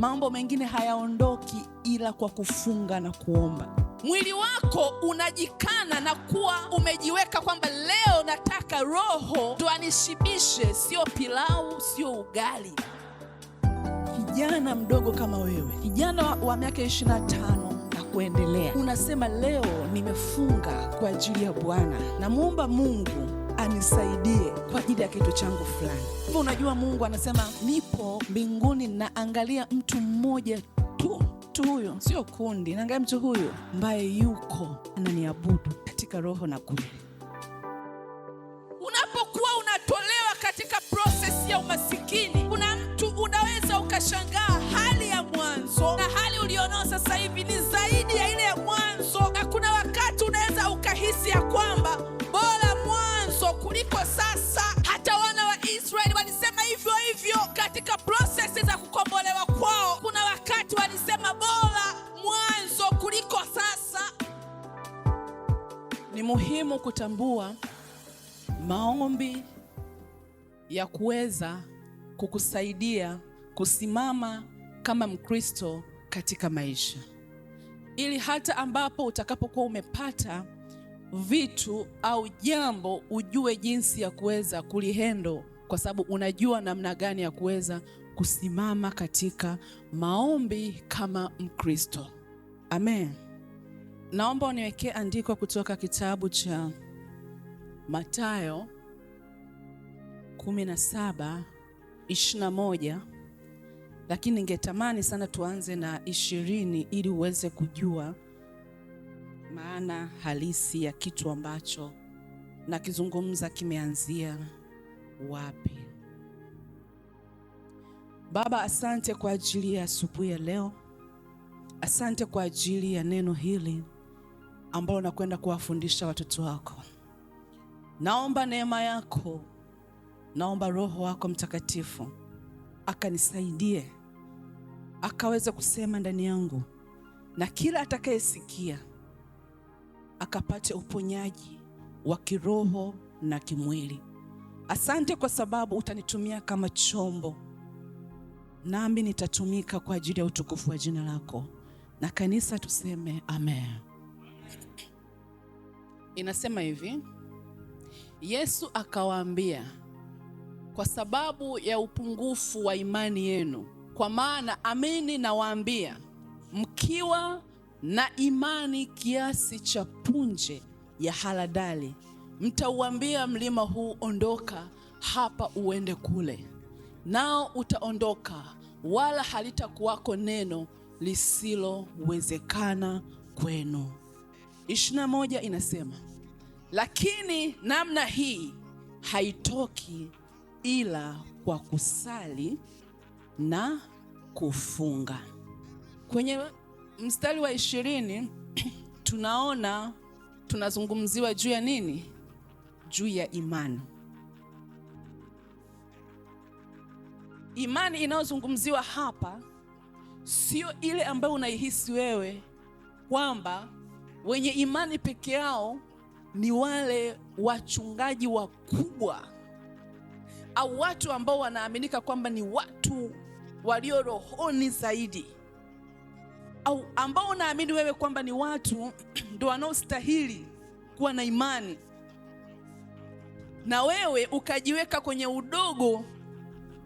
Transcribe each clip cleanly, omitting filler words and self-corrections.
Mambo mengine hayaondoki ila kwa kufunga na kuomba. Mwili wako unajikana na kuwa umejiweka kwamba leo nataka Roho ndo anishibishe, sio pilau, sio ugali. Kijana mdogo kama wewe, kijana wa miaka 25 na kuendelea, unasema leo nimefunga kwa ajili ya Bwana, namuomba Mungu anisaidie kwa ajili ya kitu changu fulani. Hivyo unajua Mungu anasema nipo mbinguni naangalia mtu mmoja tu huyo, sio kundi, naangalia mtu huyo ambaye yuko ananiabudu katika roho na kweli. Unapokuwa unatolewa katika process ya umasikini, kuna mtu unaweza ukashangaa hali ya mwanzo na hali ulionao sasa hivi ni zaidi ya ile ya mwanzo, na kuna wakati unaweza ukahisi ya kwamba bora mwanzo kuliko sasa. Hata wana wa Israeli walisema hivyo hivyo katika process za kukombolewa kwao. Kuna wakati walisema bora mwanzo kuliko sasa. Ni muhimu kutambua maombi ya kuweza kukusaidia kusimama kama Mkristo katika maisha, ili hata ambapo utakapokuwa umepata vitu au jambo ujue jinsi ya kuweza kulihendo, kwa sababu unajua namna gani ya kuweza kusimama katika maombi kama Mkristo. Amen. Naomba uniwekee andiko kutoka kitabu cha Mathayo 17:21, lakini ningetamani sana tuanze na 20 ili uweze kujua maana halisi ya kitu ambacho nakizungumza kimeanzia wapi. Baba, asante kwa ajili ya asubuhi ya leo. Asante kwa ajili ya neno hili ambalo nakwenda kuwafundisha watoto wako. Naomba neema yako, naomba Roho wako Mtakatifu akanisaidie, akaweza kusema ndani yangu, na kila atakayesikia akapate uponyaji wa kiroho na kimwili. Asante kwa sababu utanitumia kama chombo, nami nitatumika kwa ajili ya utukufu wa jina lako. Na kanisa tuseme amen. Inasema hivi: Yesu akawaambia, kwa sababu ya upungufu wa imani yenu, kwa maana amini nawaambia, mkiwa na imani kiasi cha punje ya haradali, mtauambia mlima huu, ondoka hapa uende kule, nao utaondoka, wala halitakuwako neno lisilowezekana kwenu. 21 inasema, lakini namna hii haitoki ila kwa kusali na kufunga. Kwenye mstari wa 20 tunaona tunazungumziwa juu ya nini? Juu ya imani. Imani inayozungumziwa hapa sio ile ambayo unaihisi wewe kwamba wenye imani peke yao ni wale wachungaji wakubwa au watu ambao wanaaminika kwamba ni watu walio rohoni zaidi, au ambao unaamini wewe kwamba ni watu ndio wanaostahili kuwa na imani, na wewe ukajiweka kwenye udogo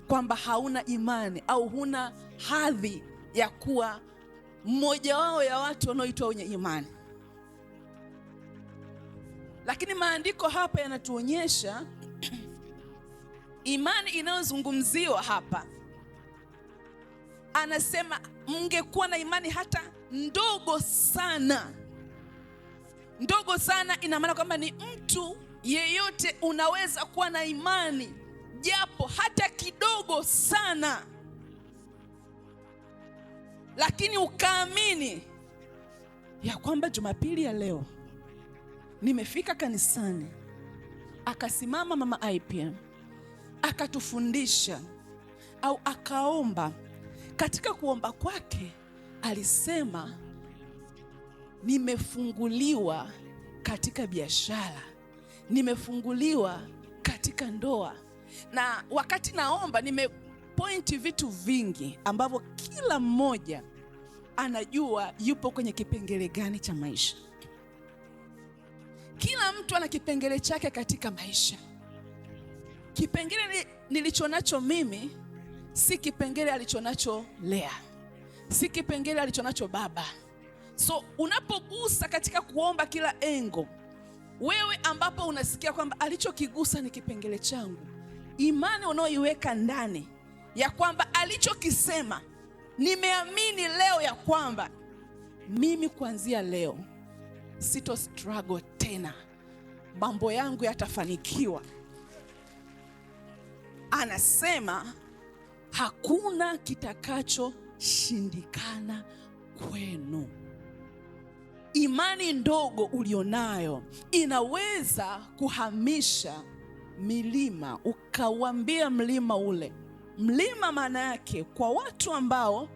kwamba hauna imani au huna hadhi ya kuwa mmoja wao ya watu wanaoitwa wenye imani. Lakini maandiko hapa yanatuonyesha imani inayozungumziwa hapa. Anasema mngekuwa na imani hata ndogo sana. Ndogo sana ina maana kwamba ni mtu yeyote unaweza kuwa na imani japo hata kidogo sana, lakini ukaamini ya kwamba Jumapili ya leo nimefika kanisani, akasimama mama IPM akatufundisha au akaomba. Katika kuomba kwake alisema nimefunguliwa katika biashara, nimefunguliwa katika ndoa. Na wakati naomba pointi vitu vingi ambavyo kila mmoja anajua yupo kwenye kipengele gani cha maisha. Kila mtu ana kipengele chake katika maisha. Kipengele nilichonacho mimi si kipengele alichonacho Lea, si kipengele alichonacho baba. So unapogusa katika kuomba kila engo, wewe ambapo unasikia kwamba alichokigusa ni kipengele changu, imani unaoiweka ndani ya kwamba alichokisema, nimeamini leo ya kwamba mimi kuanzia leo sito struggle tena, mambo yangu yatafanikiwa. Anasema hakuna kitakachoshindikana kwenu. Imani ndogo ulionayo inaweza kuhamisha milima, ukauambia mlima ule. Mlima maana yake kwa watu ambao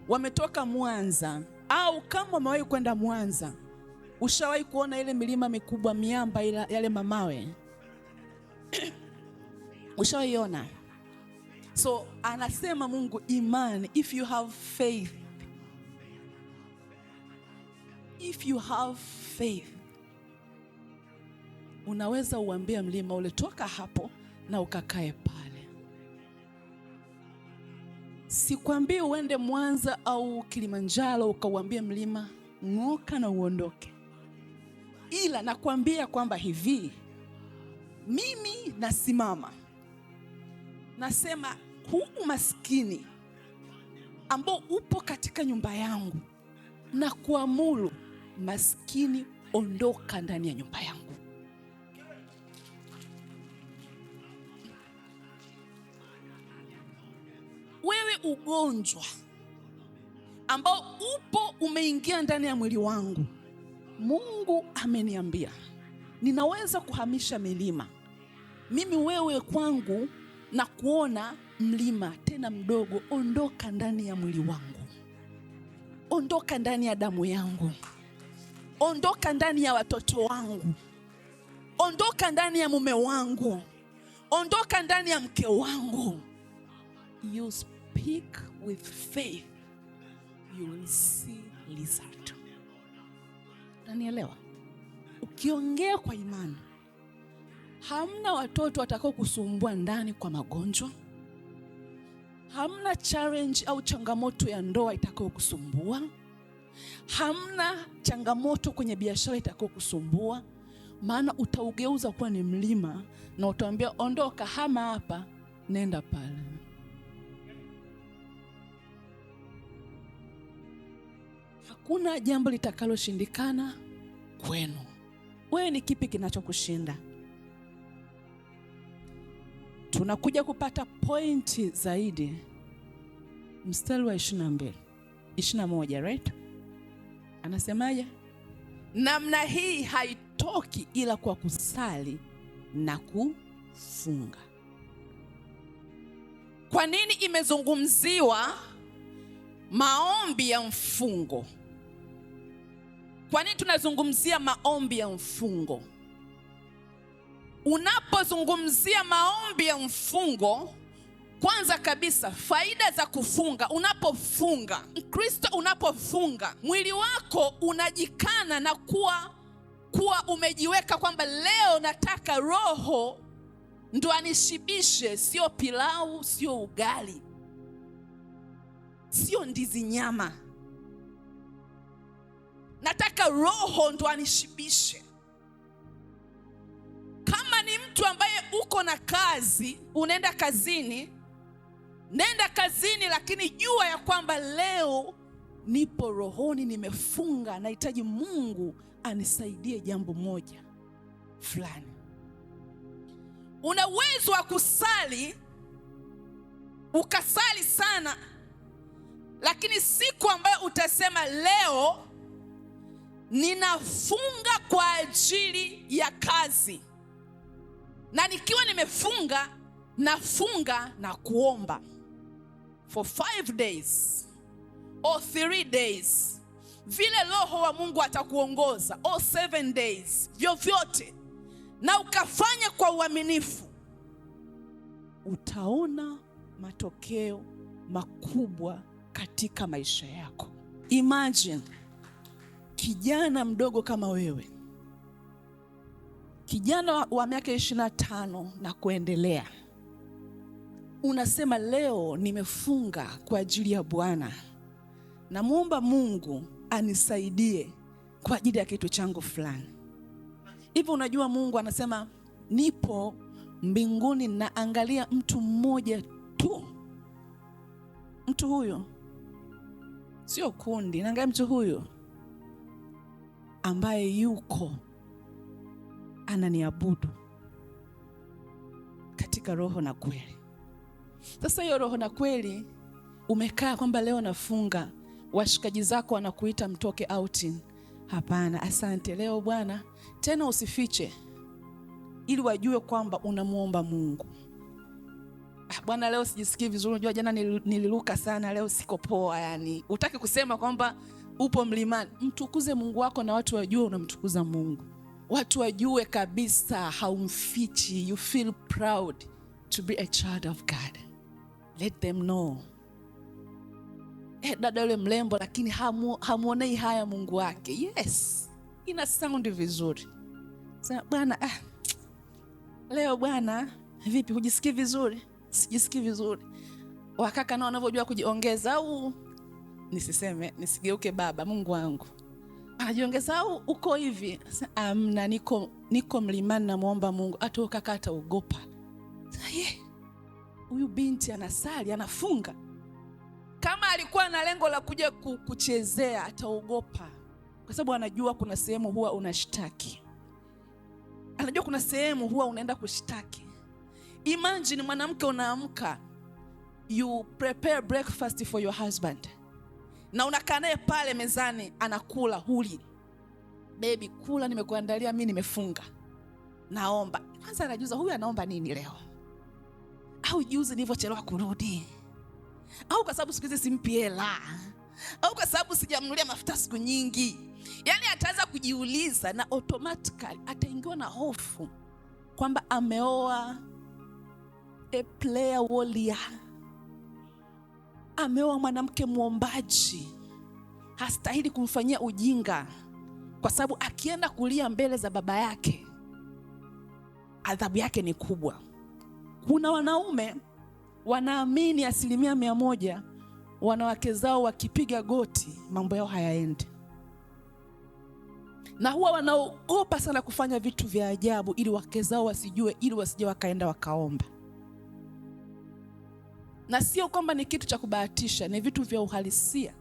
wametoka Mwanza, au kama wamewahi kwenda Mwanza, ushawahi kuona ile milima mikubwa, miamba yale mamawe? Ushawaiona? So anasema Mungu, imani, if you have faith, if you have faith, unaweza uambie mlima ule, toka hapo na ukakae pale. Sikwambii uende Mwanza au Kilimanjaro ukauambie mlima ng'oka na uondoke, ila nakwambia kwamba hivi, mimi nasimama nasema, huu maskini ambao upo katika nyumba yangu, na kuamuru maskini, ondoka ndani ya nyumba yangu. Wewe ugonjwa ambao upo umeingia ndani ya mwili wangu, Mungu ameniambia ninaweza kuhamisha milima. Mimi wewe kwangu na kuona mlima tena mdogo, ondoka ndani ya mwili wangu, ondoka ndani ya damu yangu, ondoka ndani ya watoto wangu, ondoka ndani ya mume wangu, ondoka ndani ya mke wangu. You speak with faith, you will see result. Unanielewa? Ukiongea kwa imani, hamna watoto watakao kusumbua ndani kwa magonjwa. Hamna challenge au changamoto ya ndoa itakao kusumbua. Hamna changamoto kwenye biashara itakao kusumbua, maana utaugeuza kuwa ni mlima na utaambia, ondoka, hama hapa, nenda pale. Hakuna jambo litakaloshindikana kwenu. Wewe ni kipi kinachokushinda? Tunakuja kupata pointi zaidi. Mstari wa 22, 21, right? Anasemaje? Namna hii haitoki ila kwa kusali na kufunga. Kwa nini imezungumziwa maombi ya mfungo? Kwa nini tunazungumzia maombi ya mfungo? Unapozungumzia maombi ya mfungo, kwanza kabisa faida za kufunga. Unapofunga, Kristo, unapofunga, mwili wako unajikana na kuwa umejiweka kwamba leo nataka Roho ndo anishibishe, sio pilau, sio ugali, sio ndizi nyama. Nataka Roho ndo anishibishe. Kama ni mtu ambaye uko na kazi, unaenda kazini, nenda kazini, lakini jua ya kwamba leo nipo rohoni, nimefunga, nahitaji Mungu anisaidie jambo moja fulani. Una uwezo wa kusali, ukasali sana, lakini siku ambayo utasema leo ninafunga kwa ajili ya kazi, na nikiwa nimefunga, nafunga na kuomba for 5 days or 3 days, vile Roho wa Mungu atakuongoza, or 7 days, vyovyote, na ukafanya kwa uaminifu, utaona matokeo makubwa katika maisha yako. Imagine kijana mdogo kama wewe, kijana wa miaka 25 na kuendelea, unasema leo nimefunga kwa ajili ya Bwana, namuomba Mungu anisaidie kwa ajili ya kitu changu fulani. Hivyo unajua Mungu anasema nipo mbinguni na angalia mtu mmoja tu. Mtu huyo sio kundi, naangalia mtu huyo ambaye yuko ananiabudu katika roho na kweli. Sasa hiyo roho na kweli, umekaa kwamba leo nafunga, washikaji zako wanakuita mtoke outing. Hapana, asante leo Bwana, tena usifiche ili wajue kwamba unamuomba Mungu. Bwana leo sijisikii vizuri, unajua jana niliruka sana, leo siko poa. Yani utaki kusema kwamba upo mlimani. Mtukuze Mungu wako na watu wajue unamtukuza Mungu. Watu wajue kabisa haumfichi. You feel proud to be a child of God. Let them know. Dada yule mlembo lakini hamuonei haya Mungu wake. Yes, ina sound vizuri. Sasa Bwana, leo Bwana, vipi, hujisikii vizuri? Sijisikii vizuri. Wakaka nao wanavyojua kujiongeza, au nisigeuke baba Mungu wangu. Anajiongeza au uko hivi. Amna, niko mlimani na muomba Mungu. Hata ukaka ataogopa. Huyu binti anasali, anafunga. Kama alikuwa na lengo la kuja kuchezea, ataogopa. Kwa sababu anajua kuna sehemu huwa unashtaki. Anajua kuna sehemu huwa unaenda kushtaki. Imagine mwanamke unaamka, you prepare breakfast for your husband. Na unakaa naye pale mezani, anakula, huli. Baby, kula, nimekuandalia, mimi nimefunga. Naomba. Kwanza anajuza huyu anaomba nini leo? Au juzi nilivyochelewa kurudi? Au kwa sababu siku hizi simpi hela? Au kwa sababu sijamnunulia mafuta siku nyingi? Yani ataanza kujiuliza na automatically ataingiwa na hofu kwamba ameoa a player warrior. Ameoa mwanamke muombaji. Hastahili kumfanyia ujinga, kwa sababu akienda kulia mbele za baba yake, adhabu yake ni kubwa. Kuna wanaume wanaamini 100% wanawake zao wakipiga goti mambo yao hayaendi. Na huwa wanaogopa sana kufanya vitu vya ajabu ili wake zao wasijue, ili wasije wakaenda wakaomba. Na sio kwamba ni kitu cha kubahatisha, ni vitu vya uhalisia.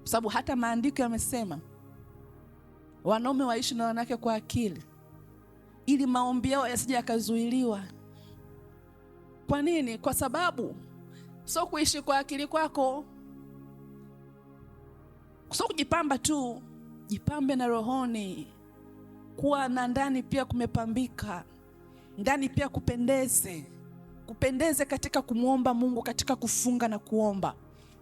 Kwa sababu hata maandiko yamesema wanaume waishi na wanawake kwa akili, ili maombi yao yasije yakazuiliwa. Kwa nini? Kwa sababu sio kuishi kwa akili kwako, sio kujipamba tu, jipambe na rohoni. Kuwa na ndani pia kumepambika, ndani pia kupendeze katika kumuomba Mungu, katika kufunga na kuomba.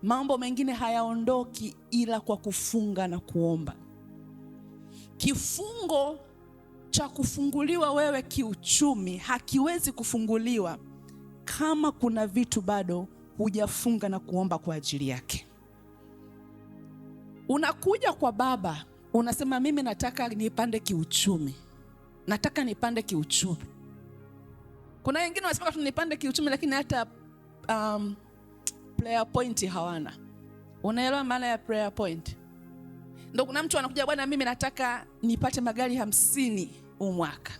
Mambo mengine hayaondoki ila kwa kufunga na kuomba. Kifungo cha kufunguliwa wewe kiuchumi hakiwezi kufunguliwa kama kuna vitu bado hujafunga na kuomba kwa ajili yake. Unakuja kwa baba, unasema mimi nataka nipande kiuchumi. Nataka nipande kiuchumi. Kuna wengine wanasema tunipande kiuchumi lakini hata prayer point hawana. Unaelewa maana ya prayer point? Ndio kuna mtu anakuja, bwana mimi nataka nipate magari 50 huu mwaka.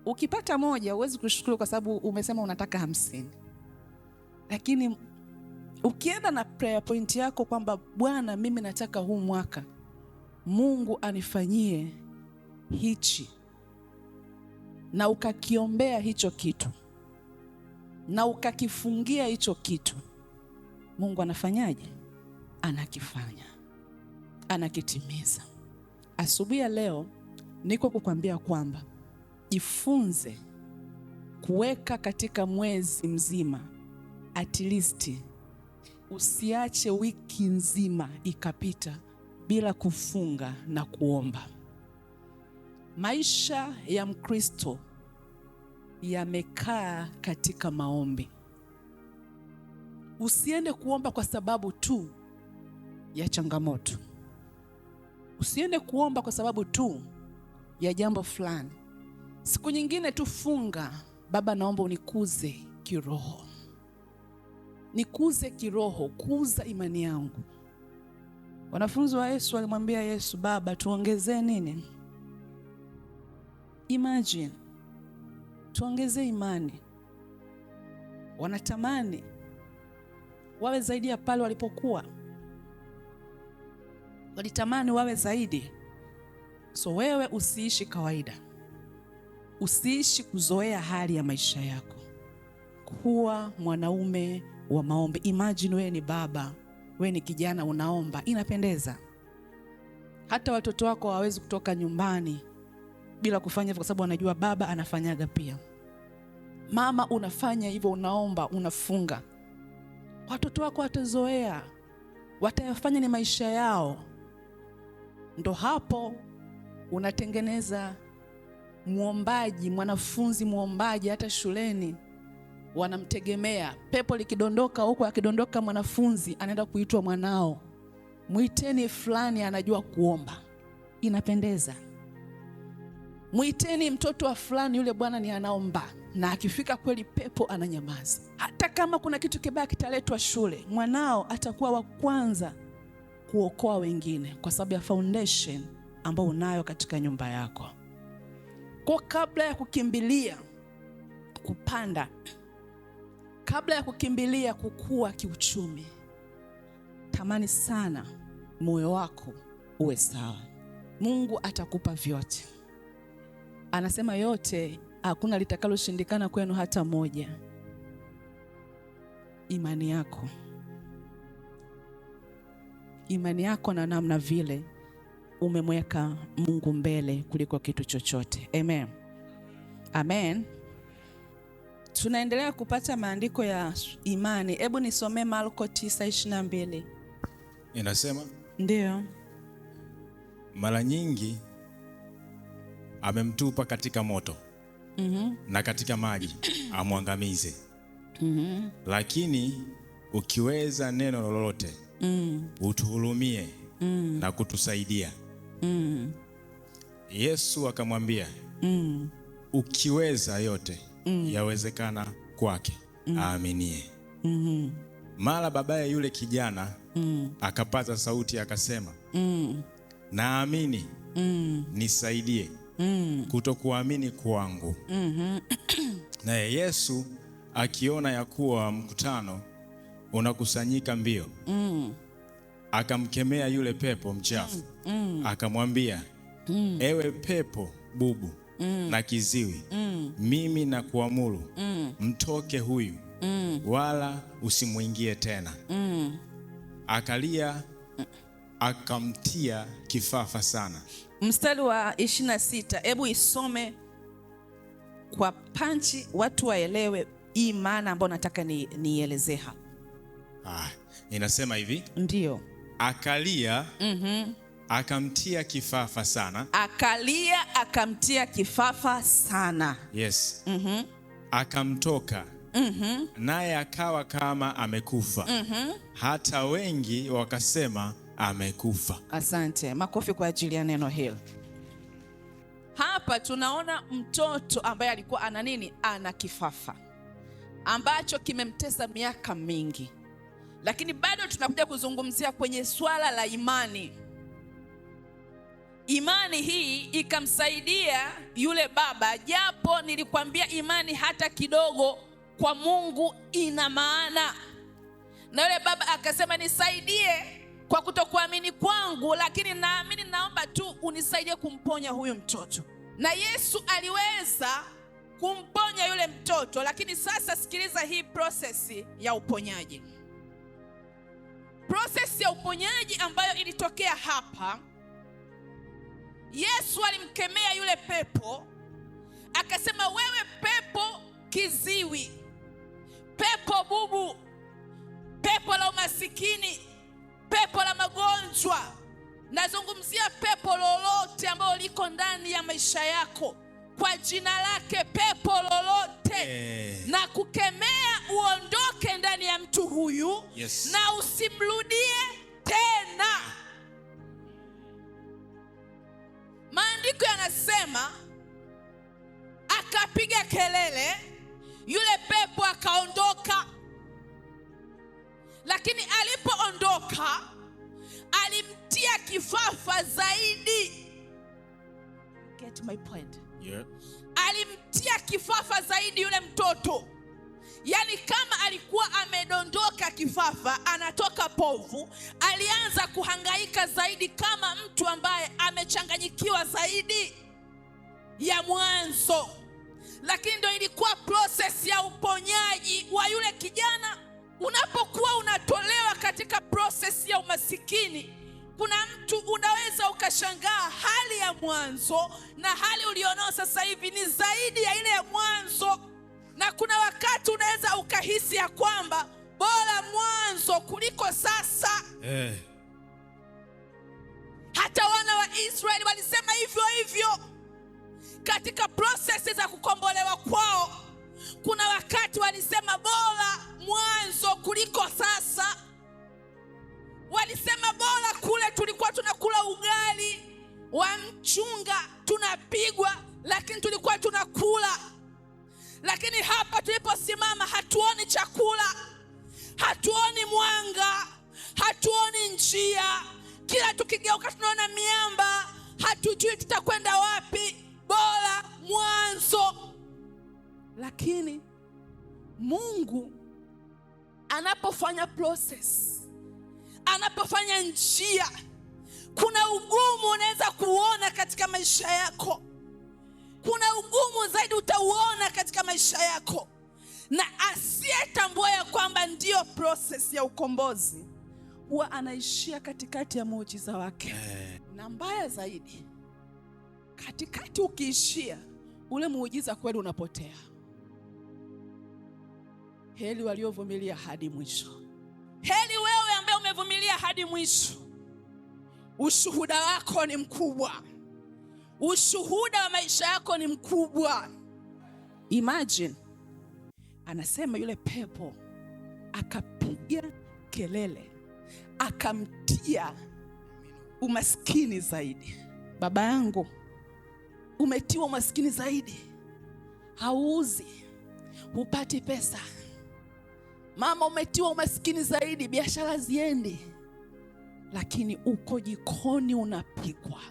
Ukipata moja huwezi kushukuru kwa sababu umesema unataka 50. Lakini ukienda na prayer point yako kwamba Bwana mimi nataka huu mwaka Mungu anifanyie hichi, na ukakiombea hicho kitu na ukakifungia hicho kitu, Mungu anafanyaje? Anakifanya, anakitimiza. Asubuhi ya leo niko kukwambia kwamba jifunze kuweka katika mwezi mzima, at least usiache wiki nzima ikapita bila kufunga na kuomba. Maisha ya Mkristo yamekaa katika maombi. Usiende kuomba kwa sababu tu ya changamoto. Usiende kuomba kwa sababu tu ya jambo fulani. Siku nyingine tu funga, Baba naomba unikuze kiroho. Nikuze kiroho, kuza imani yangu. Wanafunzi wa Yesu walimwambia Yesu, Baba tuongezee nini? Imagine, tuongezee imani. Wanatamani wawe zaidi ya pale walipokuwa. Walitamani wawe zaidi. So wewe usiishi kawaida. Usiishi kuzoea hali ya maisha yako. Kuwa mwanaume wa maombi. Imagine wewe ni baba, wewe ni kijana unaomba, inapendeza. Hata watoto wako hawawezi kutoka nyumbani bila kufanya hivyo, kwa sababu wanajua baba anafanyaga pia. Mama unafanya hivyo, unaomba, unafunga. Watoto wako watazoea, watayafanya ni maisha yao. Ndo hapo unatengeneza muombaji, mwanafunzi muombaji. Hata shuleni wanamtegemea. Pepo likidondoka huko, akidondoka mwanafunzi anaenda kuitwa mwanao, muiteni fulani anajua kuomba. Inapendeza. Muiteni mtoto wa fulani, yule bwana ni anaomba. Na akifika kweli pepo ananyamaza. Hata kama kuna kitu kibaya kitaletwa shule, mwanao atakuwa wa kwanza kuokoa wengine, kwa sababu ya foundation ambayo unayo katika nyumba yako. Kwa kabla ya kukimbilia kupanda, kabla ya kukimbilia kukua kiuchumi, tamani sana moyo wako uwe sawa. Mungu atakupa vyote. Anasema yote, hakuna litakaloshindikana kwenu hata moja. Imani yako. Imani yako na namna vile umemweka Mungu mbele kuliko kitu chochote. Amen. Amen. Tunaendelea kupata maandiko ya imani. Hebu nisomee Marko 9:22. Inasema, ndio, mara nyingi amemtupa katika moto na katika maji amwangamize. Lakini ukiweza neno lolote utuhurumie na kutusaidia. Yesu akamwambia, ukiweza yote yawezekana kwake aaminie. Mara babaye yule kijana akapaza sauti akasema, naamini, nisaidie kutokuamini kwangu. Naye Yesu akiona ya kuwa mkutano unakusanyika mbio, akamkemea yule pepo mchafu, akamwambia, ewe pepo bubu na kiziwi, mimi na kuamuru mtoke huyu, wala usimwingie tena. Akalia, akamtia kifafa sana. Mstari wa 26, hebu isome kwa panchi watu waelewe hii maana ambayo nataka nielezee hapa. Inasema hivi. Ndio. Akalia, akamtia kifafa sana. Akalia, akamtia kifafa sana. Yes. Akamtoka. Naye akawa kama amekufa. Hata wengi wakasema amekufa. Asante. Makofi kwa ajili ya neno hili. Hapa tunaona mtoto ambaye alikuwa ana nini? Ana kifafa ambacho kimemtesa miaka mingi. Lakini bado tunakuja kuzungumzia kwenye swala la imani. Imani hii ikamsaidia yule baba, japo nilikwambia imani hata kidogo kwa Mungu ina maana. Na yule baba akasema, nisaidie kwa kutokuamini kwangu, lakini naamini, naomba tu unisaidie kumponya huyu mtoto. Na Yesu aliweza kumponya yule mtoto. Lakini sasa sikiliza hii prosesi ya uponyaji. Prosesi ya uponyaji ambayo ilitokea hapa. Yesu alimkemea yule pepo, akasema, wewe pepo kiziwi, pepo bubu, pepo la umasikini, pepo la magonjwa, nazungumzia pepo lolote ambalo liko ndani ya maisha yako, kwa jina lake, pepo lolote na kukemea uondoke ndani ya mtu huyu, na usimrudie tena. Maandiko yanasema akapiga kelele, yule pepo akaondoka. Lakini alipoondoka alimtia kifafa zaidi. Get my point? Yeah. Alimtia kifafa zaidi yule mtoto. Yaani kama alikuwa amedondoka kifafa, anatoka povu, alianza kuhangaika zaidi kama mtu ambaye amechanganyikiwa zaidi ya mwanzo. Lakini ndio ilikuwa process ya uponyaji wa yule kijana. Unapokuwa unatolewa katika process ya umasikini, kuna mtu unaweza ukashangaa hali ya mwanzo na hali ulionao sasa hivi ni zaidi ya ile ya mwanzo. Na kuna wakati unaweza ukahisi ya kwamba bora mwanzo kuliko sasa. Hata wana wa Israeli walisema hivyo hivyo. Katika process za kukombolewa kwao, kuna wakati walisema bora mwanzo kuliko sasa. Walisema bora kule tulikuwa tunakula ugali wa mchunga, tunapigwa, lakini tulikuwa tunakula. Lakini hapa tuliposimama hatuoni chakula, hatuoni mwanga, hatuoni njia. Kila tukigeuka tunaona miamba, hatujui tutakwenda wapi. Bora mwanzo. Lakini Mungu anapofanya process, anapofanya njia, kuna ugumu unaweza kuona katika maisha yako. Kuna ugumu zaidi utauona katika maisha yako. Na asiyetambua ya kwamba ndiyo process ya ukombozi, huwa anaishia katikati ya muujiza wake. Na mbaya zaidi, katikati ukiishia, ule muujiza kweli unapotea. Heri waliovumilia hadi mwisho. Heri wewe ambaye umevumilia hadi mwisho. Ushuhuda wako ni mkubwa. Ushuhuda wa maisha yako ni mkubwa. Imagine, anasema yule pepo akapiga kelele, akamtia umaskini zaidi. Baba yangu, umetiwa umaskini zaidi. Hauuzi, hupati pesa. Mama, umetiwa umaskini zaidi, biashara ziendi. Lakini uko jikoni unapikwa,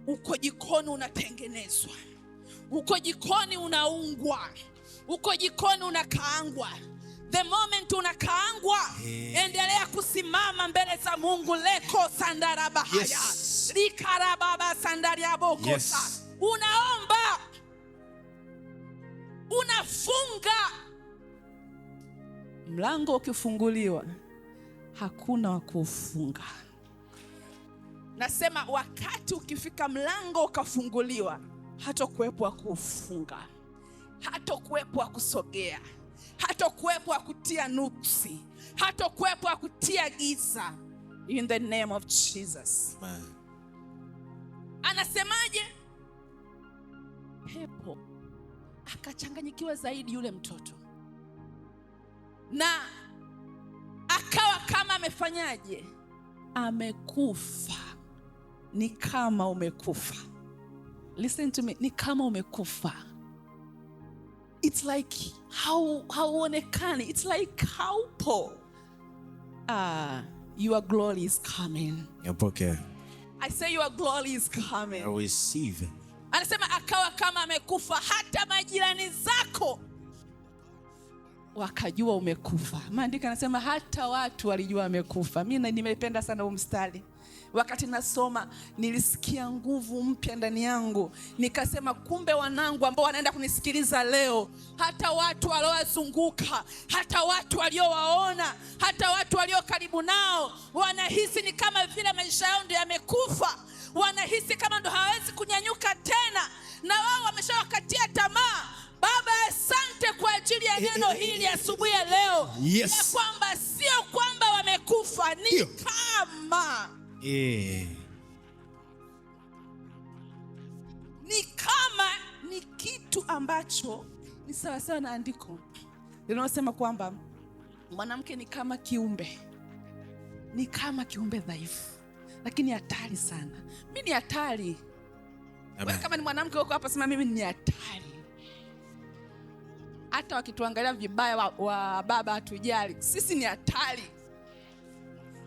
uko jikoni unatengenezwa, uko jikoni unaungwa, uko jikoni unakaangwa. The moment unakaangwa, endelea kusimama mbele za Mungu. Leko sandarabahaya, likarababa sandariabokosa. Unaomba, unafunga. Mlango ukifunguliwa, hakuna wa kufunga. Nasema wakati ukifika mlango ukafunguliwa, hatakuwepo wa kufunga, hatakuwepo wa kusogea, hatakuwepo wa kutia nuksi, hatakuwepo wa kutia giza. In the name of Jesus. Man. Anasemaje? Pepo akachanganyikiwa zaidi yule mtoto, na akawa kama amefanyaje? Amekufa. Ni kama umekufa. Listen to me, ni kama umekufa. It's like hauonekani. It's like haupo. Your glory is coming. Okay. I say your glory is coming. I receive. Anasema akawa kama amekufa, hata majirani zako wakajua umekufa. Maandiko yanasema hata watu walijua amekufa. Mimi nimependa sana huu mstari. Wakati nasoma nilisikia nguvu mpya ndani yangu. Nikasema kumbe wanangu ambao wanaenda kunisikiliza leo, hata watu waliowazunguka, hata watu waliowaona, hata watu walio karibu nao, wanahisi ni kama vile maisha yao ndio yamekufa. Wanahisi kama ndo hawezi kunyanyuka tena, na wao wameshawakatia tamaa. Baba, asante kwa ajili ya neno hili asubuhi ya leo. Yes. Ya kwamba sio kwamba wamekufa, ni kama ni kama ni kitu ambacho ni sawa sawa na andiko linalosema kwamba mwanamke ni kama kiumbe, ni kama kiumbe dhaifu, lakini hatari sana. Mimi ni hatari. Wewe kama ni mwanamke uko hapa, sema mimi ni hatari. Hata wakituangalia vibaya wa baba hatujali, sisi ni hatari.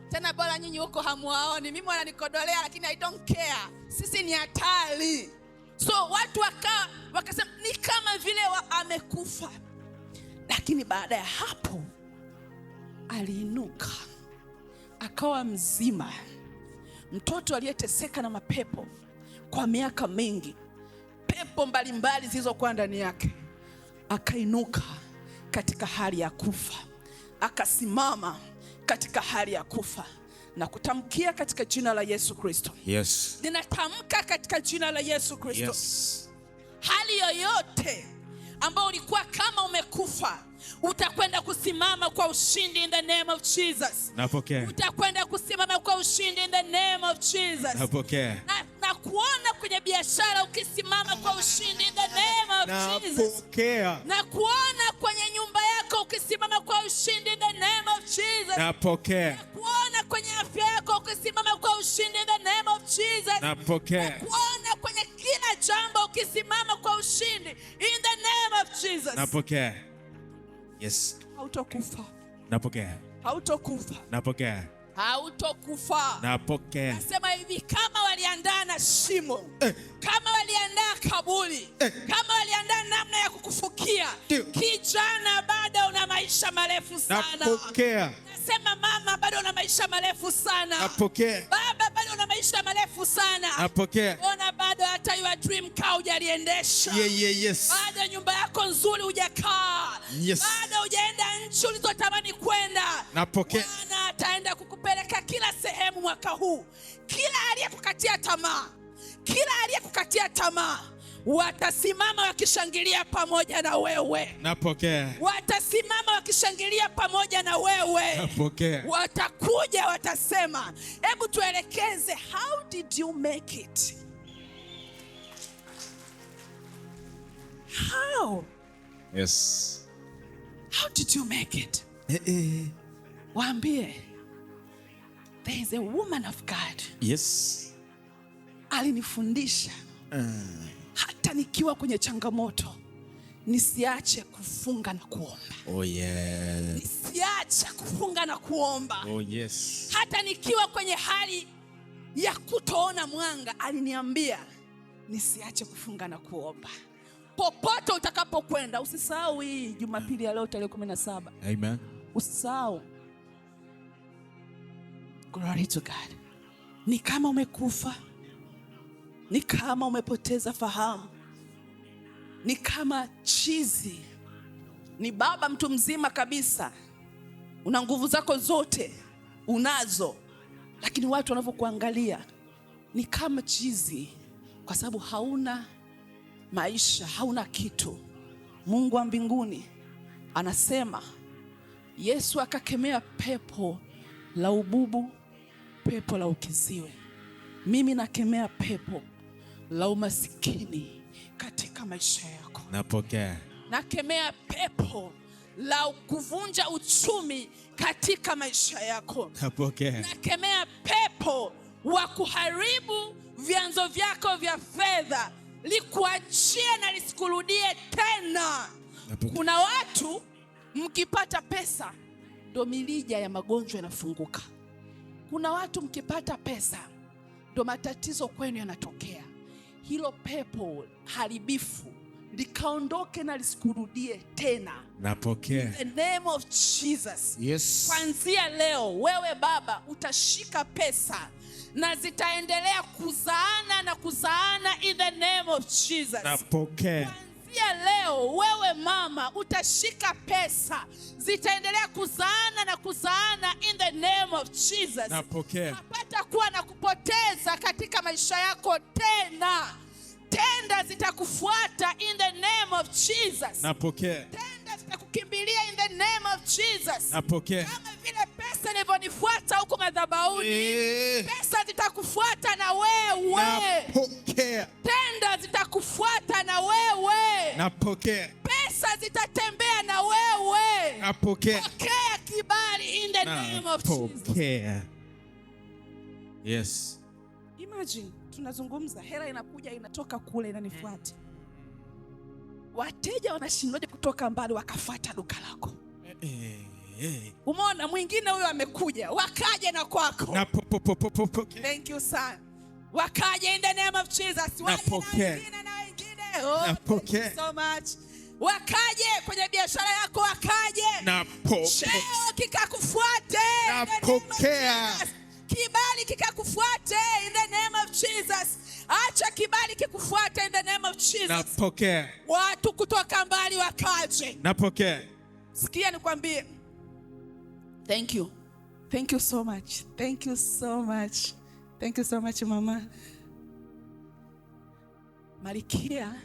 Tena bora nyinyi huko hamuwaoni, mimi wananikodolea lakini I don't care. Sisi ni hatari. So watu wakasema ni kama vile amekufa. Lakini baada ya hapo aliinuka, akawa mzima. Mtoto aliyeteseka na mapepo kwa miaka mingi, pepo mbalimbali zilizokuwa ndani yake, akainuka katika hali ya kufa, akasimama katika hali ya kufa na kutamkia katika jina la Yesu Kristo. Yes. Ninatamka katika jina la Yesu Kristo. Yes. Hali yoyote ambao ulikuwa kama umekufa, utakwenda kusimama kwa ushindi in the name of Jesus. Napokea. Utakwenda kusimama kwa ushindi in the name of Jesus. Napokea. Na kuona kwenye biashara ukisimama kwa ushindi in the name of Jesus. Napokea. Na kuona kwenye nyumba yako ukisimama kwa ushindi in the name of Jesus. Napokea. Na kuona kwenye afya yako ukisimama kwa ushindi in the name of Jesus. Napokea. Na kuona kwenye kila jambo ukisimama kwa ushindi in the name of Jesus. Napokea. Yes. Hautokufa. Napokea. Hautokufa. Napokea. Hautokufa. Napokea. Nasema hivi, kama waliandaa na shimo, kama waliandaa kaburi, kama waliandaa namna ya kukufukia, kijana bado una maisha marefu sana. Napokea. Nasema mama, bado una maisha marefu sana. Napokea. Baba, bado una maisha marefu sana. Napokea. Ona bado hata your dream car hujaliendesha. Yes. Bado nyumba yako nzuri hujakaa. Yes. Bado hujaenda nchi ulizotamani kwenda. Napokea. Bwana ataenda kukupeleka kila sehemu mwaka huu. Kila aliyekukatia tamaa, kila aliyekukatia tamaa, watasimama wakishangilia pamoja na wewe. Napokea. Watasimama wakishangilia pamoja na wewe. Napokea. Watakuja watasema, hebu tuelekeze, how did you make it? How? Yes. How did you make it? Waambie, there is a woman of God. Yes. Alinifundisha hata nikiwa kwenye changamoto nisiache kufunga na kuomba. Oh yeah. Nisiache kufunga na kuomba. Oh yes. Hata nikiwa kwenye hali ya kutoona mwanga, aliniambia nisiache kufunga na kuomba. Popote utakapokwenda, usisahau hii Jumapili ya leo tarehe 17. Amen. Usisahau. Glory to God. Ni kama umekufa, ni kama umepoteza fahamu, ni kama chizi, ni baba mtu mzima kabisa, una nguvu zako zote unazo, lakini watu wanavyokuangalia ni kama chizi, kwa sababu hauna maisha, hauna kitu. Mungu wa mbinguni anasema, Yesu akakemea pepo la ububu, pepo la ukiziwe. Mimi nakemea pepo la umasikini katika maisha yako. Napokea. Nakemea pepo la kuvunja uchumi katika maisha yako. Napokea. Nakemea pepo wa kuharibu vyanzo vyako vya fedha, likuachie na lisikurudie tena. Napokea. Kuna watu mkipata pesa ndo milija ya magonjwa yanafunguka. Kuna watu mkipata pesa ndo matatizo kwenu yanatokea. Hilo pepo haribifu likaondoke na lisikurudie tena. Napokea. In the name of Jesus. Yes. Kuanzia leo wewe baba utashika pesa na zitaendelea kuzaana na kuzaana in the name of Jesus. Napokea. Kuanzia leo wewe mama utashika pesa, zitaendelea kuzaana na kuzaana in the name of Jesus. Napokea. Hapata kuwa na kupoteza katika maisha yako tena. Tenda zitakufuata in the name of Jesus. Napokea. Tenda zitakukimbilia in the name of Jesus. Napokea. Kama vile pesa ilivyonifuata huko madhabahuni, pesa zitakufuata na wewe. Napokea. Tenda zitakufuata na wewe. Napokea. Pesa zitatembea na wewe. Napokea. Pokea kibali in the name of Jesus. Napokea. Yes. Imagine tunazungumza, hela inakuja inatoka kule inanifuata. Wateja wanashindaje kutoka mbali wakafuata duka lako? Umeona mwingine huyo amekuja, wakaje na kwako. Thank you son. Wakaje in the name of Jesus. Napokea. Napokea. Thank you so much. Wakaje kwenye biashara yako, wakaje. Napokea. Cheo kikakufuate. Napokea. Kibali kikakufuate in the name of Jesus. Acha kibali kikufuate in the name of Jesus. Napokea. Watu kutoka mbali wakaje. Napokea. Sikia nikwambie. Thank you. Thank you so much. Thank you so much. Thank you so much mama. Malikia.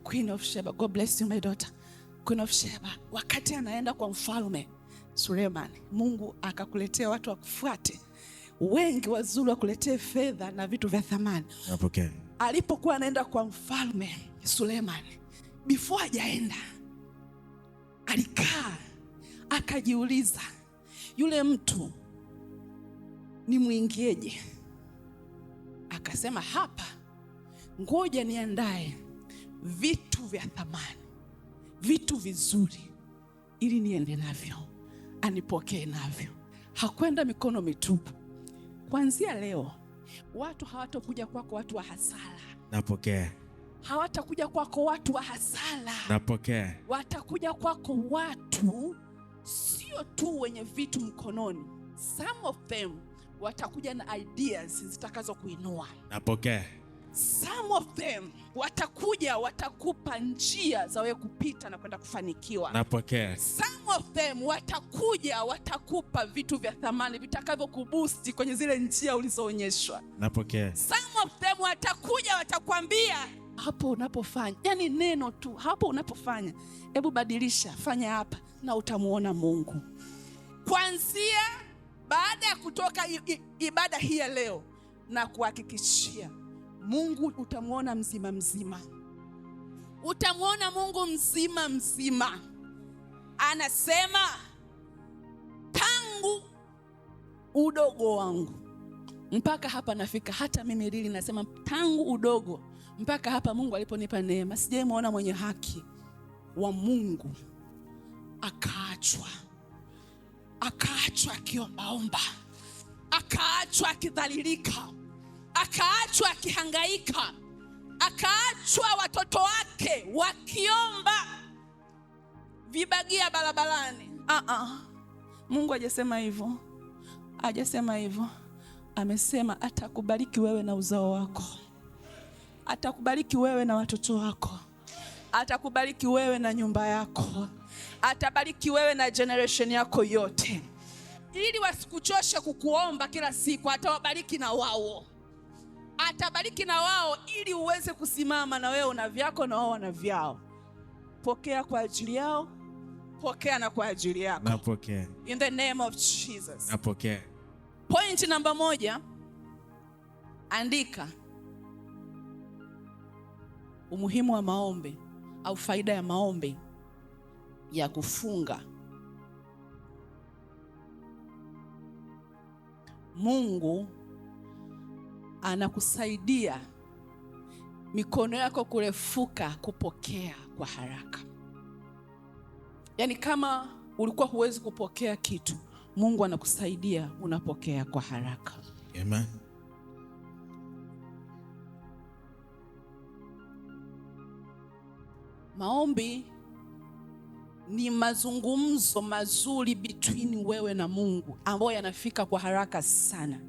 Queen of Sheba. God bless you my daughter. Queen of Sheba. Wakati anaenda kwa mfalme Suleiman, Mungu akakuletea watu wakufuate. Wengi wazuri wakuletee fedha na vitu vya thamani. Napokea. Alipokuwa anaenda kwa mfalme Suleiman, before hajaenda, alikaa akajiuliza, yule mtu ni mwingieje? Akasema hapa, ngoja niandae vitu vya thamani, vitu vizuri, ili niende navyo, anipokee navyo. Hakwenda mikono mitupu. Kuanzia leo watu hawatakuja kwako watu wa hasara. Napokea. Hawatakuja kwako watu wa hasara. Napokea. Watakuja kwako watu sio tu wenye vitu mkononi. Some of them watakuja na ideas zitakazo kuinua. Napokea. Some of them watakuja watakupa njia za wewe kupita na kwenda kufanikiwa. Napokea. Some of them watakuja watakupa vitu vya thamani vitakavyo kuboost kwenye zile njia ulizoonyeshwa. Napokea. Some of them watakuja watakwambia hapo unapofanya, yani neno tu, hapo unapofanya, hebu badilisha, fanya hapa na utamuona Mungu. Kuanzia baada ya kutoka ibada hii ya leo, na kuhakikishia Mungu utamuona mzima mzima. Utamuona Mungu mzima mzima. Anasema tangu udogo wangu mpaka hapa nafika. Hata mimi Lili nasema tangu udogo mpaka hapa Mungu aliponipa neema, sijamuona mwenye haki wa Mungu akaachwa akiombaomba, akaachwa akidhalilika, akaachwa akihangaika, akaachwa watoto wake wakiomba vibagia barabarani. Mungu hajasema hivyo. Hajasema hivyo. Amesema atakubariki wewe na uzao wako. Atakubariki wewe na watoto wako. Atakubariki wewe na nyumba yako. Atabariki wewe na generation yako yote. Ili wasikuchoshe kukuomba kila siku, atawabariki na wao. Atabariki na wao ili uweze kusimama na wewe una vyako na wao wana vyao. Pokea kwa ajili yao, pokea na kwa ajili yako. Napokea. In the name of Jesus. Napokea. Point namba 1, andika umuhimu wa maombi au faida ya maombi ya kufunga. Mungu anakusaidia mikono yako kurefuka kupokea kwa haraka. Yaani kama ulikuwa huwezi kupokea kitu, Mungu anakusaidia unapokea kwa haraka. Amen. Maombi ni mazungumzo mazuri between wewe na Mungu ambayo yanafika kwa haraka sana.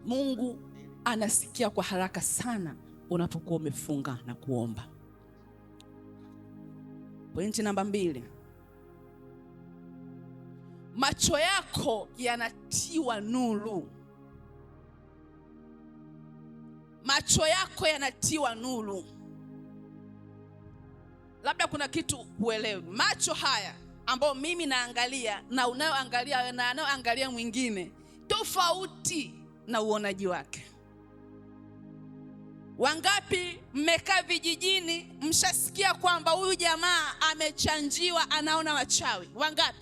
Mungu anasikia kwa haraka sana unapokuwa umefunga na kuomba. Pointi namba 2. Macho yako yanatiwa nuru. Macho yako yanatiwa nuru. Labda kuna kitu huelewi. Macho haya ambayo mimi naangalia na unayoangalia na anayoangalia mwingine, tofauti na uonaji wake. Wangapi mmekaa vijijini mshasikia kwamba huyu jamaa amechanjiwa anaona wachawi? Wangapi?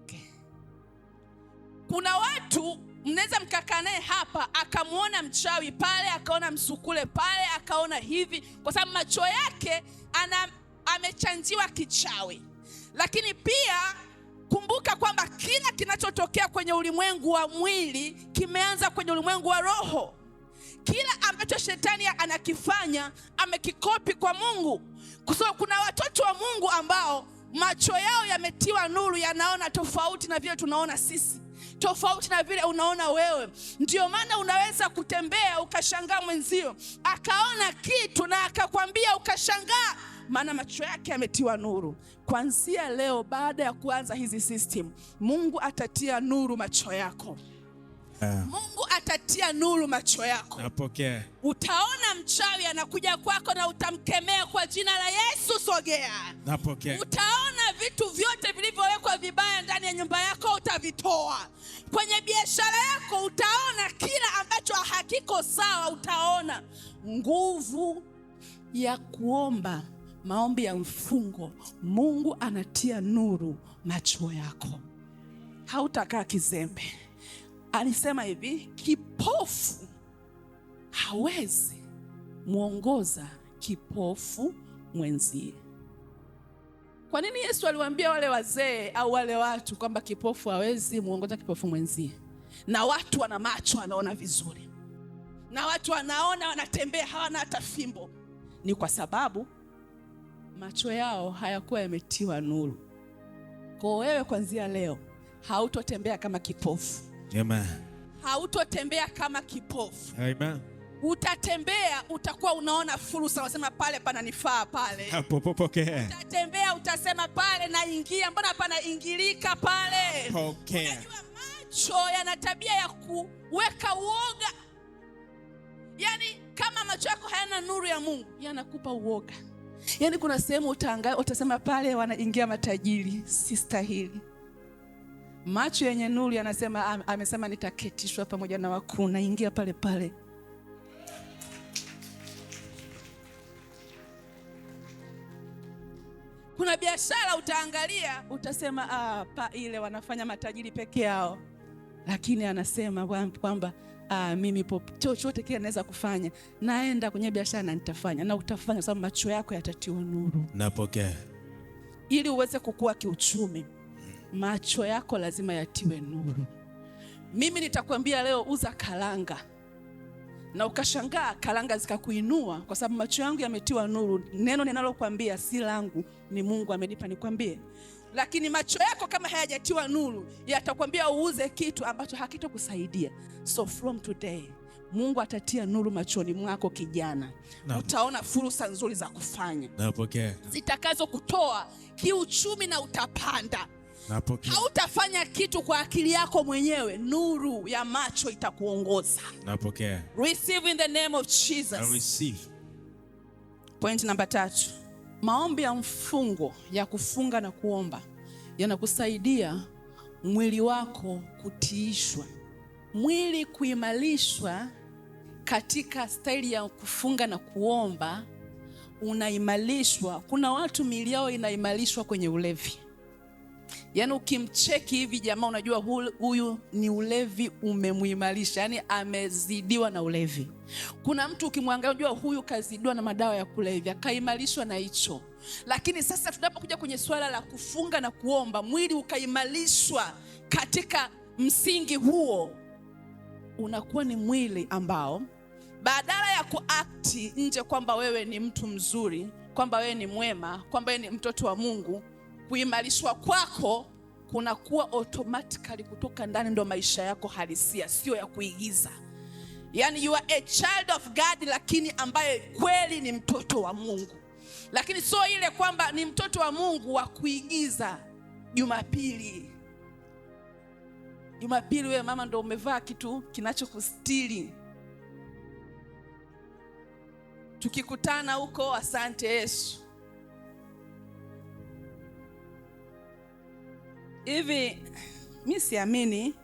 Okay. Kuna watu mnaweza mkakaa naye hapa akamuona mchawi pale, akaona msukule pale, akaona hivi, kwa sababu macho yake amechanjiwa kichawi. Lakini pia kumbuka kwamba kila kinachotokea kwenye ulimwengu wa mwili kimeanza kwenye ulimwengu wa roho. Kila ambacho shetani anakifanya amekikopi kwa Mungu. Kwa sababu kuna watoto wa Mungu ambao macho yao yametiwa nuru, yanaona tofauti na vile tunaona sisi, tofauti na vile unaona wewe. Ndio maana unaweza kutembea ukashangaa mwenzio akaona kitu na akakwambia ukashangaa, maana macho yake yametiwa nuru. Kuanzia leo, baada ya kuanza hizi system, Mungu atatia nuru macho yako. Mungu atatia nuru macho yako. Napokea. Utaona mchawi anakuja kwako na utamkemea kwa jina la Yesu, sogea. Napokea. Utaona vitu vyote vilivyowekwa vibaya ndani ya nyumba yako utavitoa. Kwenye biashara yako utaona kila ambacho hakiko sawa, utaona. Nguvu ya kuomba, maombi ya mfungo, Mungu anatia nuru macho yako. Hautakaa kizembe. Alisema hivi, kipofu hawezi muongoza kipofu mwenzie. Kwa nini Yesu aliwaambia wale wazee au wale watu kwamba kipofu hawezi muongoza kipofu mwenzie? Na watu wana macho, wanaona vizuri, na watu wanaona, wanatembea, hawana hata fimbo. Ni kwa sababu macho yao hayakuwa yametiwa nuru. Kwa wewe kuanzia leo hautotembea kama kipofu. Amen. Hautotembea kama kipofu. Amen. Utatembea, utakuwa unaona fursa, unasema pale pananifaa pale. Hapo pokea. Utatembea, utasema pale naingia, mbona panaingilika pale. Pokea. Unajua macho yana tabia ya kuweka uoga. Yaani kama macho yako hayana nuru ya Mungu, yanakupa uoga. Yaani kuna sehemu utaangalia, utasema pale wanaingia matajiri, sistahili. Macho yenye nuru yanasema, amesema nitaketishwa pamoja na wakuu, naingia pale pale. Kuna biashara utaangalia, utasema ile wanafanya matajiri peke yao. Lakini anasema kwamba mimi chochote kile naweza kufanya, naenda kwenye biashara na nitafanya, na utafanya kwa sababu macho yako yatatiwa nuru. Napokea. Ili uweze kukua kiuchumi, macho yako lazima yatiwe nuru. Mimi nitakwambia leo, uza karanga, na ukashangaa karanga zikakuinua kwa sababu macho yangu yametiwa nuru. Neno ninalokuambia si langu, ni Mungu amenipa nikwambie. Lakini macho yako kama hayajatiwa nuru, yatakwambia uuze kitu ambacho hakitokusaidia. So from today, Mungu atatia nuru machoni mwako kijana. Utaona fursa nzuri za kufanya. Napokea. Zitakazo kutoa kiuchumi na utapanda. Napokea. Hautafanya kitu kwa akili yako mwenyewe, nuru ya macho itakuongoza. Napokea. Receive in the name of Jesus. I receive. Point namba 3. Maombi ya mfungo ya kufunga na kuomba yanakusaidia mwili wako kutiishwa. Mwili kuimarishwa katika staili ya kufunga na kuomba, unaimarishwa. Kuna watu miili yao inaimarishwa kwenye ulevi. Yaani ukimcheki hivi jamaa unajua huyu ni ulevi umemuimarisha, yaani amezidiwa na ulevi. Kuna mtu ukimwangalia unajua huyu kazidiwa na madawa ya kulevya, kaimarishwa na hicho. Lakini sasa tunapokuja kwenye swala la kufunga na kuomba, mwili ukaimarishwa katika msingi huo, unakuwa ni mwili ambao badala ya kuakti nje kwamba wewe ni mtu mzuri, kwamba wewe ni mwema, kwamba wewe ni mtoto wa Mungu, kuimarishwa kwako kunakuwa automatically kutoka ndani, ndo maisha yako halisia, sio ya kuigiza. Yani you are a child of God, lakini ambaye kweli ni mtoto wa Mungu. Lakini sio ile kwamba ni mtoto wa Mungu wa kuigiza. Jumapili wewe mama ndo umevaa kitu kinachokustiri. Tukikutana huko, asante Yesu. Hivi mimi siamini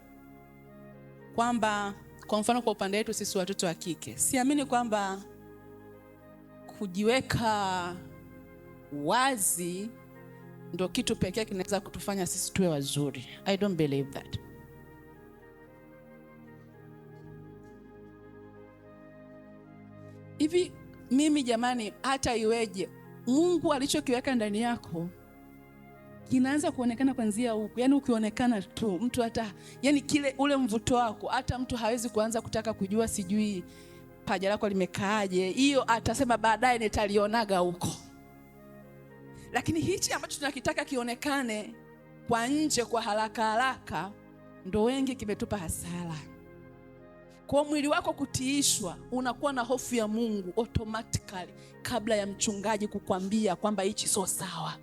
kwamba Kwa mfano kwa upande wetu sisi watoto wa kike, siamini kwamba kujiweka wazi ndio kitu pekee kinaweza kutufanya sisi tuwe wazuri. I don't believe that. Hivi mimi jamani, hata iweje, Mungu alichokiweka ndani yako kinaanza kuonekana kuanzia huko. Yaani ukionekana tu mtu hata, yani kile ule mvuto wako, hata mtu hawezi kuanza kutaka kujua sijui paja lako limekaaje. Hiyo atasema baadaye nitalionaga huko. Lakini hichi ambacho tunakitaka kionekane kwa nje kwa haraka haraka, ndo wengi kimetupa hasara. Kwa mwili wako kutiishwa, unakuwa na hofu ya Mungu automatically kabla ya mchungaji kukwambia kwamba hichi sio sawa.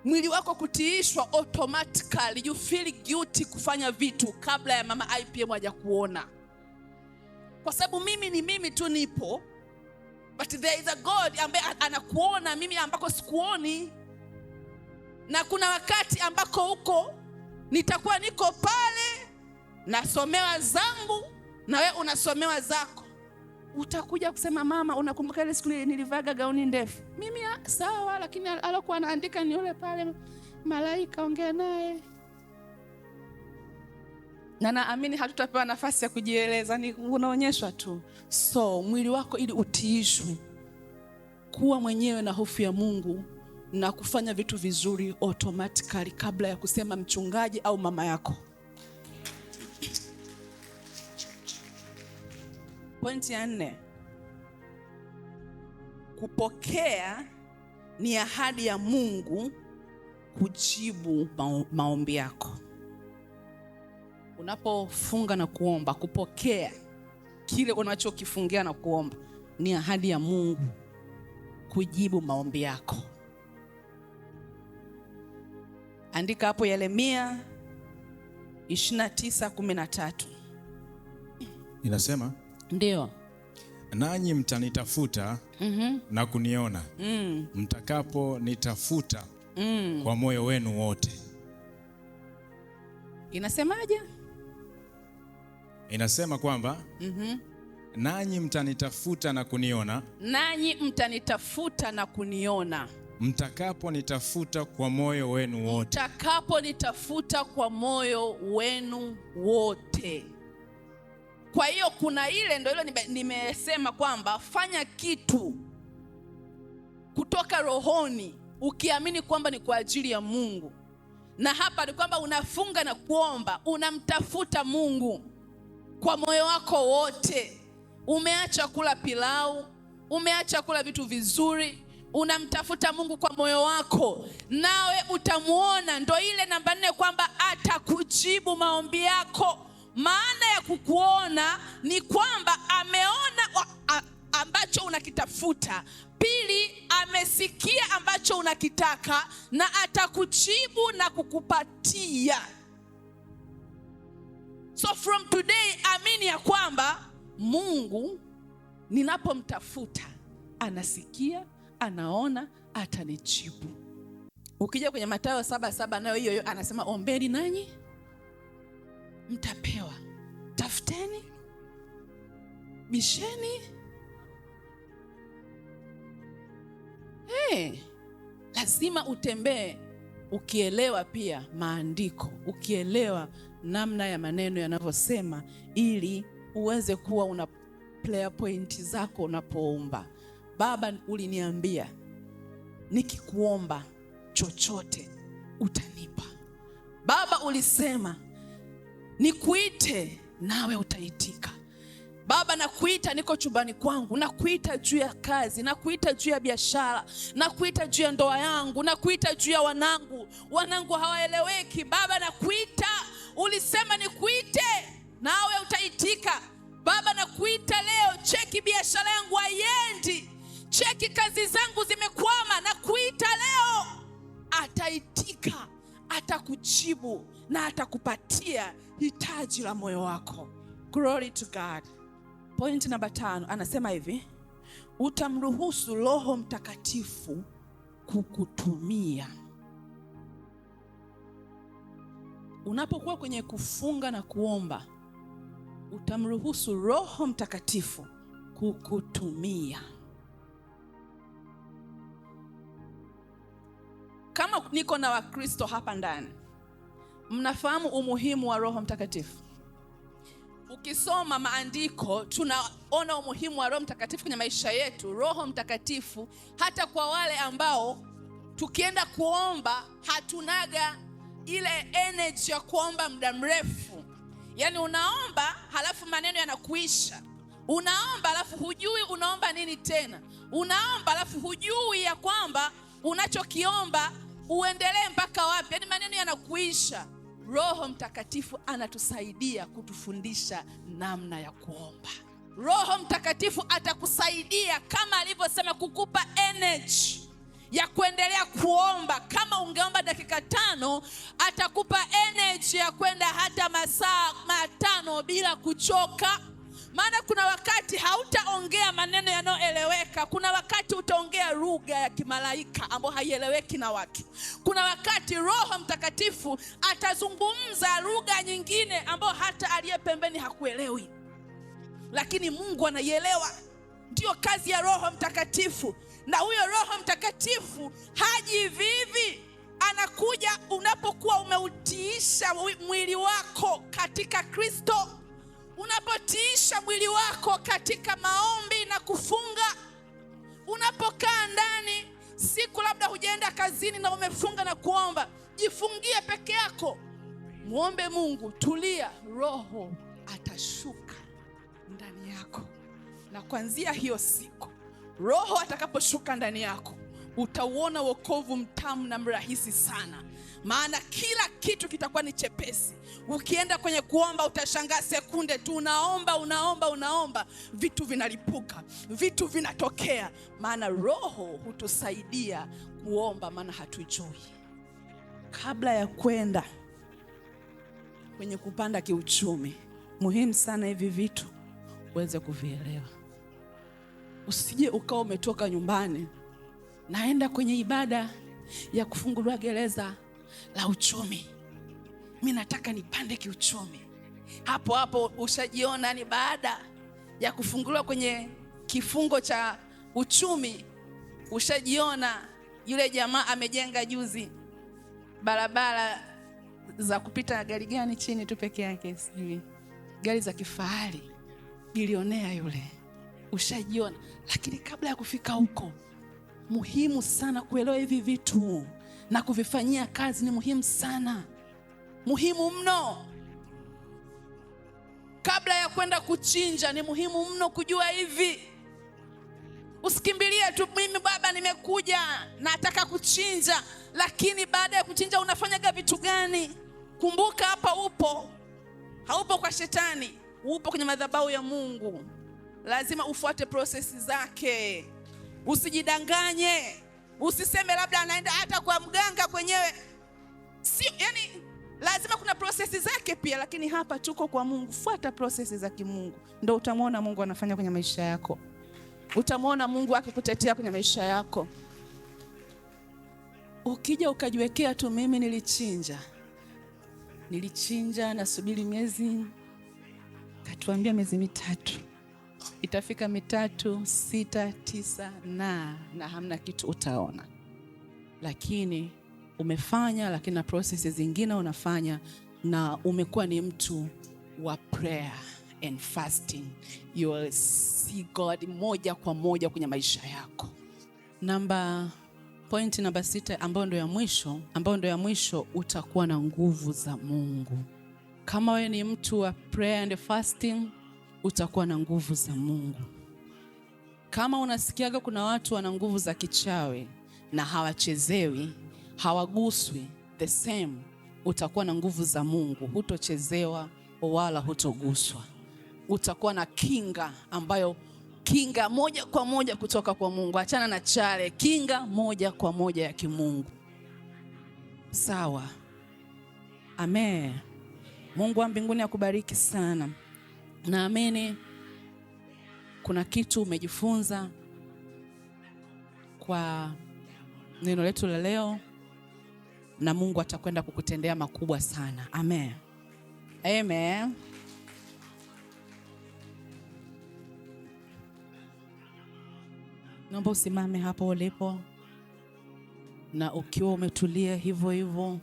Mwili wako kutiishwa automatically, you feel guilty kufanya vitu kabla ya mama IPM haja kuona. Kwa sababu mimi ni mimi tu nipo, but there is a God ambaye anakuona mimi ambako sikuoni. Na kuna wakati ambako huko nitakuwa niko pale nasomewa zangu na wewe unasomewa zako. Utakuja kusema mama, unakumbuka ile siku nilivaga gauni ndefu? Mimi sawa, lakini alokuwa anaandika ni yule pale malaika, ongea naye. Na naamini hatutapewa nafasi ya kujieleza, ni unaonyeshwa tu. So mwili wako ili utiishwe kuwa mwenyewe na hofu ya Mungu na kufanya vitu vizuri automatically kabla ya kusema mchungaji au mama yako. Pointi ya 4. Kupokea ni ahadi ya Mungu kujibu maombi yako. Unapofunga na kuomba, kupokea kile unachokifungia na kuomba ni ahadi ya Mungu kujibu maombi yako. Andika hapo Yeremia 29:13. Inasema, ndio, nanyi mtanitafuta na kuniona mtakapo nitafuta kwa moyo wenu wote. Inasemaje? Inasema kwamba nanyi mtanitafuta na kuniona, nanyi mtanitafuta na kuniona mtakapo nitafuta kwa moyo wenu wote. Mtakapo nitafuta kwa moyo wenu wote. Kwa hiyo kuna ile, ndio ile nimesema kwamba fanya kitu kutoka rohoni ukiamini kwamba ni kwa ajili ya Mungu. Na hapa ni kwamba unafunga na kuomba, unamtafuta Mungu kwa moyo wako wote. Umeacha kula pilau, umeacha kula vitu vizuri, unamtafuta Mungu kwa moyo wako, nawe utamuona. Ndio ile namba 4 kwamba atakujibu maombi yako. Maana ya kukuona ni kwamba ameona ambacho unakitafuta. Pili, amesikia ambacho unakitaka na atakujibu na kukupatia. So from today, amini ya kwamba Mungu ninapomtafuta anasikia, anaona, atanijibu. Ukija kwenye Mathayo 7:7 nayo hiyo anasema ombeni nanyi mtapewa, tafuteni, bisheni. Lazima utembee ukielewa pia maandiko, ukielewa namna ya maneno yanavyosema, ili uweze kuwa una player point zako unapoomba. Baba, uliniambia nikikuomba chochote utanipa. Baba, ulisema nikuite nawe utaitika. Baba, nakuita niko chumbani kwangu, nakuita juu ya kazi, nakuita juu ya biashara, nakuita juu ya ndoa yangu, nakuita juu ya wanangu hawaeleweki. Baba, nakuita, ulisema nikuite nawe utaitika. Baba, nakuita leo, cheki biashara yangu haiendi, cheki kazi zangu zimekwama, nakuita leo. Ataitika, atakujibu na atakupatia hitaji la moyo wako. Glory to God. Point number 5 anasema hivi, utamruhusu Roho Mtakatifu kukutumia. Unapokuwa kwenye kufunga na kuomba, utamruhusu Roho Mtakatifu kukutumia. Kama niko na Wakristo hapa ndani, mnafahamu umuhimu wa Roho Mtakatifu. Ukisoma maandiko tunaona umuhimu wa Roho Mtakatifu kwenye maisha yetu. Roho Mtakatifu, hata kwa wale ambao tukienda kuomba hatunaga ile energy ya kuomba muda mrefu. Yaani unaomba halafu maneno yanakuisha. Unaomba halafu hujui unaomba nini tena. Unaomba halafu hujui ya kwamba unachokiomba uendelee mpaka wapi. Yaani maneno yanakuisha. Roho Mtakatifu anatusaidia kutufundisha namna ya kuomba. Roho Mtakatifu atakusaidia kama alivyosema, kukupa energy ya kuendelea kuomba. Kama ungeomba dakika 5, atakupa energy ya kwenda hata masaa 5 bila kuchoka. Maana kuna wakati hautaongea maneno yanayoeleweka. Kuna wakati utaongea lugha ya kimalaika ambayo haieleweki na watu. Kuna wakati Roho Mtakatifu atazungumza lugha nyingine ambayo hata aliye pembeni hakuelewi, lakini Mungu anaielewa. Ndio kazi ya Roho Mtakatifu. Na huyo Roho Mtakatifu haji hivi. Anakuja unapokuwa umeutiisha mwili wako katika Kristo. Unapotiisha mwili wako katika maombi na kufunga. Unapokaa ndani, siku labda hujaenda kazini na umefunga na kuomba, jifungie peke yako, muombe Mungu, tulia. Roho atashuka ndani yako. Na kuanzia hiyo siku, Roho atakaposhuka ndani yako, utauona wokovu mtamu na mrahisi sana. Maana kila kitu kitakuwa ni chepesi. Ukienda kwenye kuomba utashangaa sekunde tu unaomba, vitu vinalipuka, vitu vinatokea. Maana Roho hutusaidia kuomba, maana hatujui. Kabla ya kwenda kwenye kupanda kiuchumi, muhimu sana hivi vitu uweze kuvielewa. Usije ukawa umetoka nyumbani, naenda kwenye ibada ya kufunguliwa gereza la uchumi, mimi nataka nipande kiuchumi. Hapo ushajiona ni baada ya kufunguliwa kwenye kifungo cha uchumi, ushajiona yule jamaa amejenga juzi barabara za kupita gari gani chini tu peke yake, sijui gari za kifahari, bilionea yule, ushajiona. Lakini kabla ya kufika huko, muhimu sana kuelewa hivi vitu na kuvifanyia kazi. Ni muhimu sana, muhimu mno. Kabla ya kwenda kuchinja, ni muhimu mno kujua hivi. Usikimbilie tu, mimi baba nimekuja nataka kuchinja, lakini baada ya kuchinja unafanyaga vitu gani? Kumbuka hapa haupo kwa shetani, upo kwenye madhabahu ya Mungu. Lazima ufuate prosesi zake. Usijidanganye. Usiseme labda anaenda hata kwa mganga kwenyewe. Yani lazima kuna prosesi zake pia, lakini hapa tuko kwa Mungu. Fuata prosesi za kimungu, ndio utamwona Mungu anafanya kwenye maisha yako. Utamwona Mungu akikutetea kwenye maisha yako. Ukija ukajiwekea tu, mimi nilichinja nasubiri miezi, katuambia miezi 3, itafika 3, 6, 9 na hamna kitu, utaona. Lakini umefanya, lakini na process zingine unafanya, na umekuwa ni mtu wa prayer and fasting. You will see God moja kwa moja kwenye maisha yako. Point namba 6 ambayo ndio ya mwisho, utakuwa na nguvu za Mungu. Kama wewe ni mtu wa prayer and fasting, utakuwa na nguvu za Mungu. Kama unasikiaga kuna watu wana nguvu za kichawi na hawachezewi, hawaguswi, the same, utakuwa na nguvu za Mungu. Hutochezewa wala hutoguswa. Utakuwa na kinga moja kwa moja kutoka kwa Mungu. Achana na chale, kinga moja kwa moja ya kimungu. Sawa? Amen. Mungu wa mbinguni akubariki sana. Naamini kuna kitu umejifunza kwa neno letu la leo, na Mungu atakwenda kukutendea makubwa sana. Amen. Amen. Naomba usimame hapo ulipo, na ukiwa umetulia hivyo hivyo,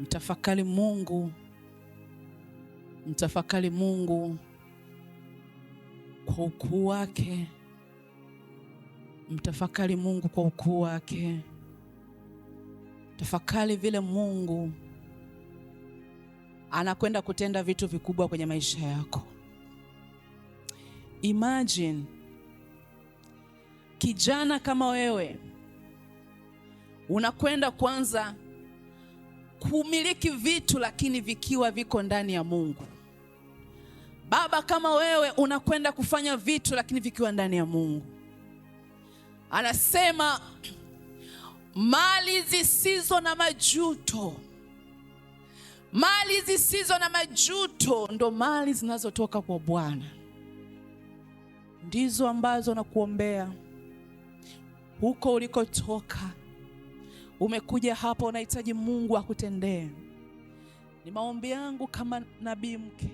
mtafakari Mungu, mtafakari Mungu kwa ukuu wake, mtafakari Mungu kwa ukuu wake. Tafakari vile Mungu anakwenda kutenda vitu vikubwa kwenye maisha yako. Imagine kijana kama wewe unakwenda kwanza kumiliki vitu lakini vikiwa viko ndani ya Mungu. Baba kama wewe unakwenda kufanya vitu lakini vikiwa ndani ya Mungu. Anasema mali zisizo na majuto, mali zisizo na majuto ndo mali zinazotoka kwa Bwana. Ndizo ambazo nakuombea huko ulikotoka. Umekuja hapa unahitaji Mungu akutendee. Ni maombi yangu kama nabii mke